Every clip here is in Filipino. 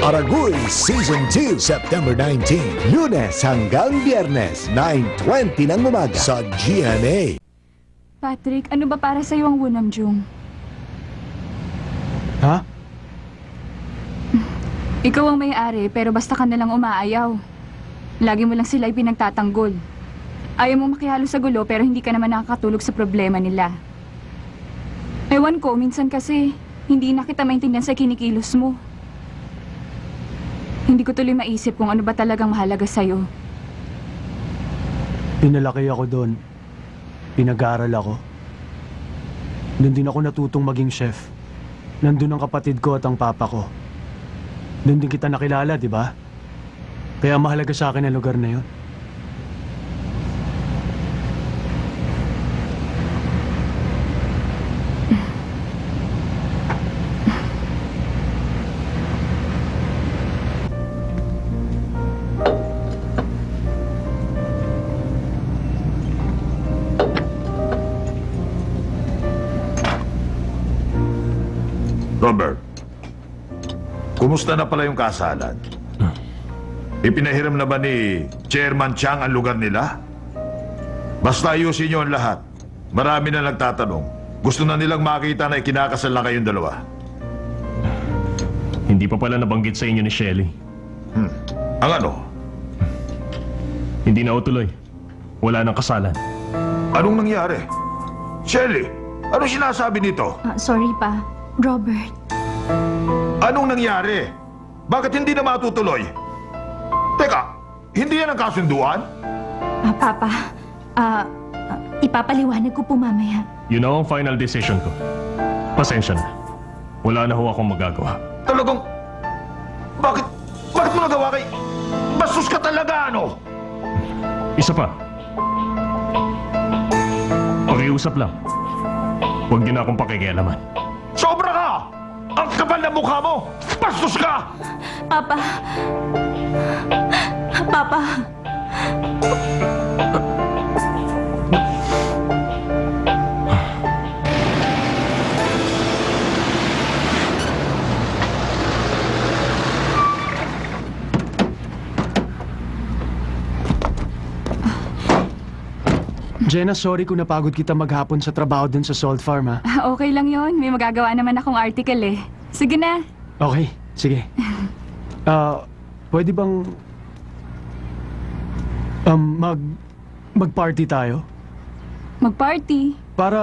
Aragoy Season 2, September 19, Lunes hanggang Biyernes, 9:20 ng umaga sa GMA. Patrick, ano ba para sa'yo ang Wunamjung? Ha? Ikaw ang may-ari, pero basta ka nalang umaayaw. Lagi mo lang sila pinagtatanggol. Ayaw mo makihalo sa gulo, pero hindi ka naman nakakatulog sa problema nila. Ewan ko, minsan kasi, hindi na kita maintindihan sa kinikilos mo. Hindi ko tuloy maisip kung ano ba talagang mahalaga sa'yo. Pinalaki ako doon. Pinag-aaral ako. Doon din ako natutong maging chef. Nandun ang kapatid ko at ang papa ko. Doon din kita nakilala, di ba? Kaya mahalaga sa akin ang lugar na yun. Robert, kumusta na pala yung kasalan? Ipinahiram na ba ni Chairman Chang ang lugar nila? Basta ayusin niyo ang lahat. Marami na nagtatanong. Gusto na nilang makita na ikinakasal na kayong dalawa. Hindi pa pala nabanggit sa inyo ni Shelly. Ang ano? Hindi na utuloy. Wala nang kasalan. Anong nangyari? Shelly, anong sinasabi nito? Sorry pa, Robert. Anong nangyari? Bakit hindi na matutuloy? Teka, hindi yan ang kasunduan? Papa, ipapaliwanag ko po mamaya. Yun na ang final decision ko. Pasensya na. Wala na ho akong magagawa. Talagang... Bakit mo nagawa kay... Bastos ka talaga, ano? Isa pa. Pakiusap lang. Huwag niyo na akong pakikialaman. Sobra ka! Ang kapal na mukha mo! Bastos ka! Papa! Papa! Jenna, sorry kung napagod kita maghapon sa trabaho dun sa Salt Farm, ha? Okay lang yon. May magagawa naman akong article eh. Sige na. Okay, sige. Pwede bang... mag-party tayo? Mag-party. Para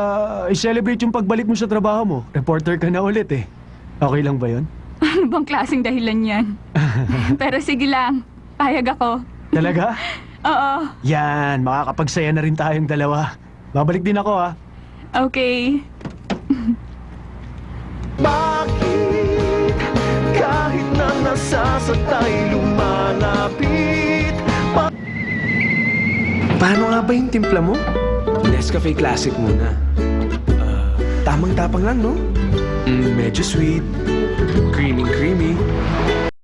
i-celebrate yung pagbalik mo sa trabaho mo. Reporter ka na ulit, eh. Okay lang ba yon? Ano bang klaseng dahilan yan? Pero sige lang. Payag ako. Talaga? Oo. Yan, makakapagsaya na rin tayong dalawa. Babalik din ako, ha? Okay. Bakit kahit na nasasakay lumalapit Paano nga ba yung timpla mo? Nescafe Classic muna. Tamang-tapang lang, no? Medyo sweet, creamy.